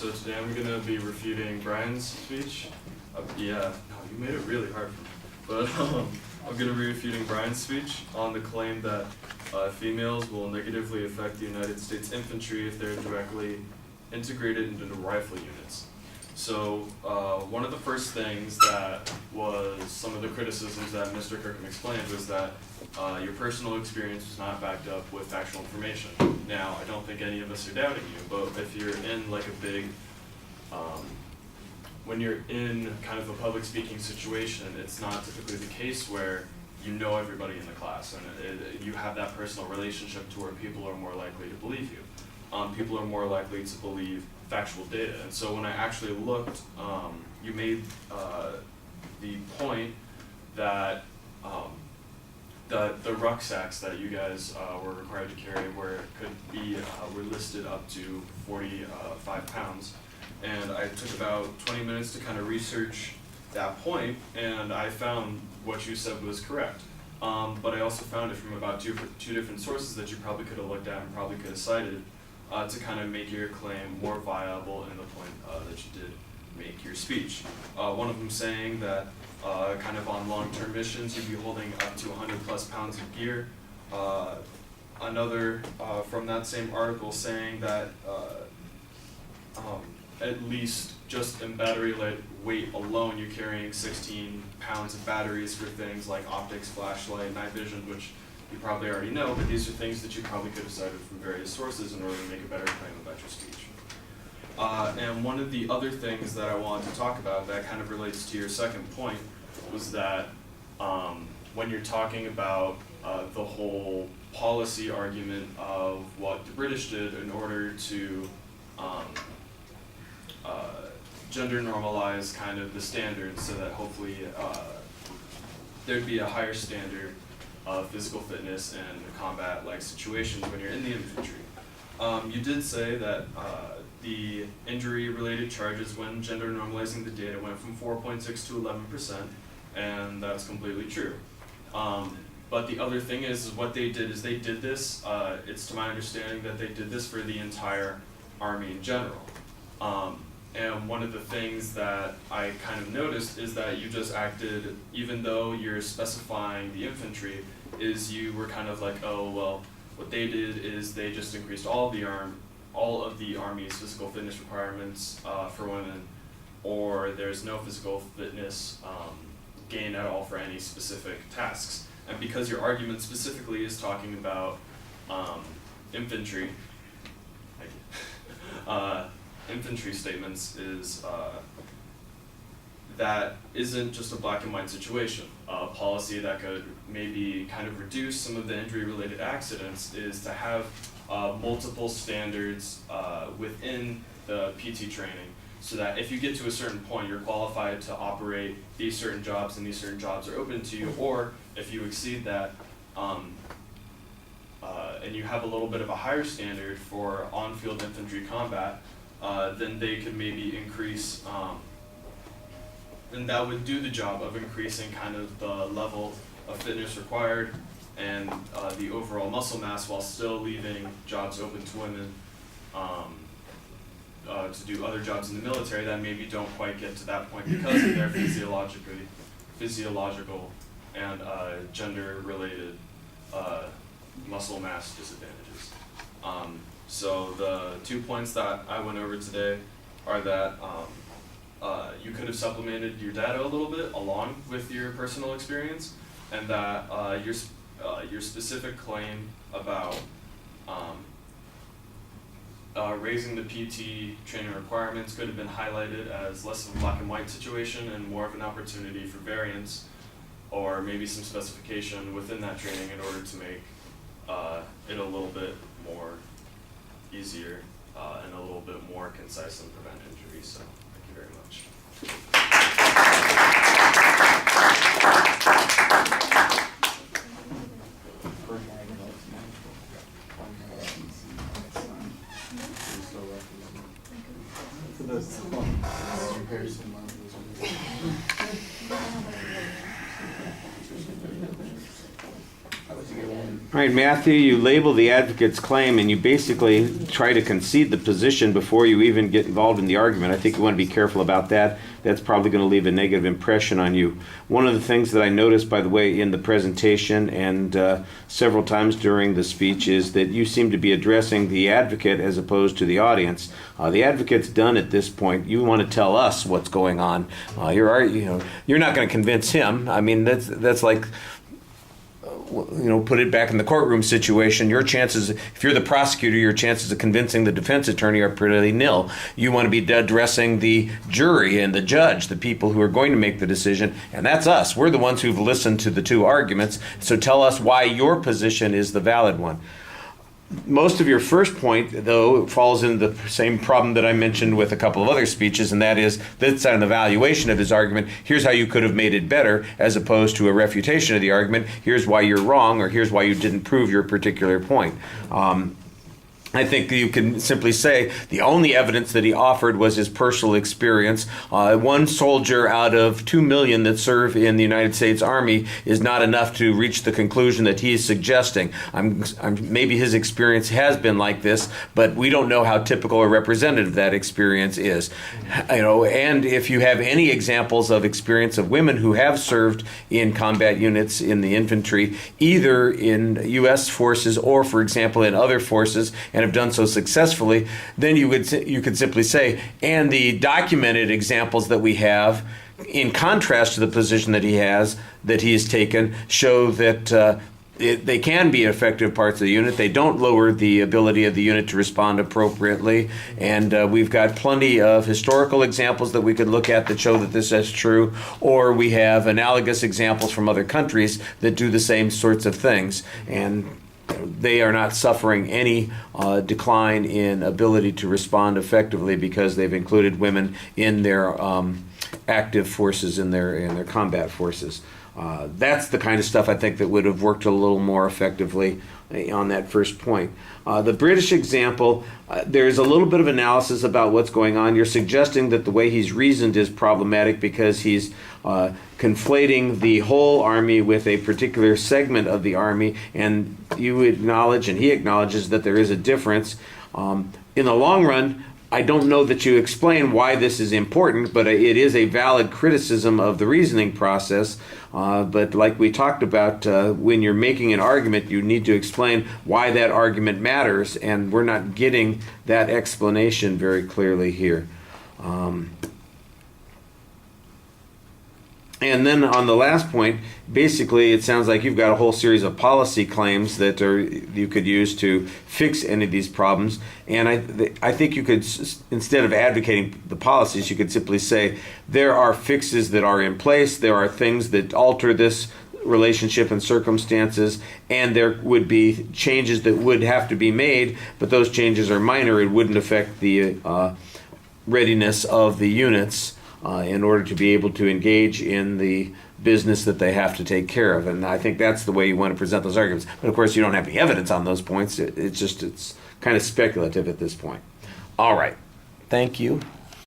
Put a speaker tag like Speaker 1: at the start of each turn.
Speaker 1: So today I'm going to be refuting Brian's speech. Yeah, no, you made it really hard for me. But I'm going to be refuting Brian's speech on the claim that females will negatively affect the United States infantry if they're directly integrated into the rifle units. So one of the first things that was some of the criticisms that Mr. Kirkham explained was that your personal experience was not backed up with factual information. Now, I don't think any of us are doubting you, but if you're in like a big, when you're in kind of a public speaking situation, it's not typically the case where you know everybody in the class and you have that personal relationship to where people are more likely to believe you. People are more likely to believe factual data. And so when I actually looked, you made the point that the rucksacks that you guys were required to carry were listed up to 45 pounds. And I took about 20 minutes to kind of research that point, and I found what you said was correct. But I also found it from about two different sources that you probably could have looked at and probably could have cited to kind of make your claim more viable in the point that you did make your speech. One of them saying that kind of on long-term missions you'd be holding up to 100 plus pounds of gear. Another from that same article saying that at least just in battery weight alone you're carrying 16 pounds of batteries for things like optics, flashlight, night vision, which you probably already know, but these are things that you probably could have cited from various sources in order to make a better claim about your speech. And one of the other things that I wanted to talk about that kind of relates to your second point was that when you're talking about the whole policy argument of what the British did in order to gender normalize kind of the standards so that hopefully there'd be a higher standard of physical fitness in combat-like situations when you're in the infantry. You did say that the injury-related charges when gender normalizing the data went from 4.6 to 11%, and that's completely true. But the other thing is what they did is they did this, it's to my understanding that they did this for the entire Army in general. And one of the things that I kind of noticed is that you just acted, even though you're specifying the infantry, is you were kind of like, oh, well, what they did is they just increased all of the Army's physical fitness requirements for women, or there's no physical fitness gain at all for any specific tasks. And because your argument specifically is talking about infantry, infantry statements is that isn't just a black and white situation. A policy that could maybe kind of reduce some of the injury-related accidents is to have multiple standards within the PT training, so that if you get to a certain point, you're qualified to operate these certain jobs and these certain jobs are open to you, or if you exceed that, and you have a little bit of a higher standard for on-field infantry combat, then they could maybe increase, and that would do the job of increasing kind of the level of fitness required and the overall muscle mass while still leaving jobs open to women to do other jobs in the military that maybe don't quite get to that point because of their physiological and gender-related muscle mass disadvantages. So the 2 points that I went over today are that you could have supplemented your data a little bit along with your personal experience, and that your specific claim about raising the PT training requirements could have been highlighted as less of a black and white situation and more of an opportunity for variance, or maybe some specification within that training in order to make it a little bit more easier and a little bit more concise and prevent injuries. So thank you very much.
Speaker 2: I would get one. All right, Matthew, you label the advocate's claim and you basically try to concede the position before you even get involved in the argument. I think you want to be careful about that. That's probably going to leave a negative impression on you. One of the things that I noticed, by the way, in the presentation and several times during the speech is that you seem to be addressing the advocate as opposed to the audience. The advocate's done at this point. You want to tell us what's going on. You're not going to convince him. I mean, that's like, put it back in the courtroom situation, your chances, if you're the prosecutor, your chances of convincing the defense attorney are pretty nil. You want to be addressing the jury and the judge, the people who are going to make the decision, and that's us. We're the ones who've listened to the two arguments, so tell us why your position is the valid one. Most of your first point, though, falls into the same problem that I mentioned with a couple of other speeches, and that is that's an evaluation of his argument. Here's how you could have made it better, as opposed to a refutation of the argument. Here's why you're wrong, or here's why you didn't prove your particular point. I think you can simply say the only evidence that he offered was his personal experience. One soldier out of 2 million that serve in the United States Army is not enough to reach the conclusion that he's suggesting. Maybe his experience has been like this, but we don't know how typical or representative that experience is. And if you have any examples of experience of women who have served in combat units in the infantry, either in U.S. forces or, for example, in other forces, and have done so successfully, then you could simply say, and the documented examples that we have, in contrast to the position that he has taken, show that they can be effective parts of the unit. They don't lower the ability of the unit to respond appropriately. And we've got plenty of historical examples that we could look at that show that this is true, or we have analogous examples from other countries that do the same sorts of things. And they are not suffering any decline in ability to respond effectively because they've included women in their active forces, in their combat forces. That's the kind of stuff I think that would have worked a little more effectively on that first point. The British example, there's a little bit of analysis about what's going on. You're suggesting that the way he's reasoned is problematic because he's conflating the whole army with a particular segment of the army, and you acknowledge, and he acknowledges, that there is a difference. In the long run, I don't know that you explain why this is important, but it is a valid criticism of the reasoning process. But like we talked about, when you're making an argument, you need to explain why that argument matters, and we're not getting that explanation very clearly here. And then on the last point, basically it sounds like you've got a whole series of policy claims that you could use to fix any of these problems. And I think you could, instead of advocating the policies, you could simply say there are fixes that are in place, there are things that alter this relationship and circumstances, and there would be changes that would have to be made, but those changes are minor. It wouldn't affect the readiness of the units in order to be able to engage in the business that they have to take care of. And I think that's the way you want to present those arguments. But of course, you don't have any evidence on those points. It's kind of speculative at this point. All right. Thank you.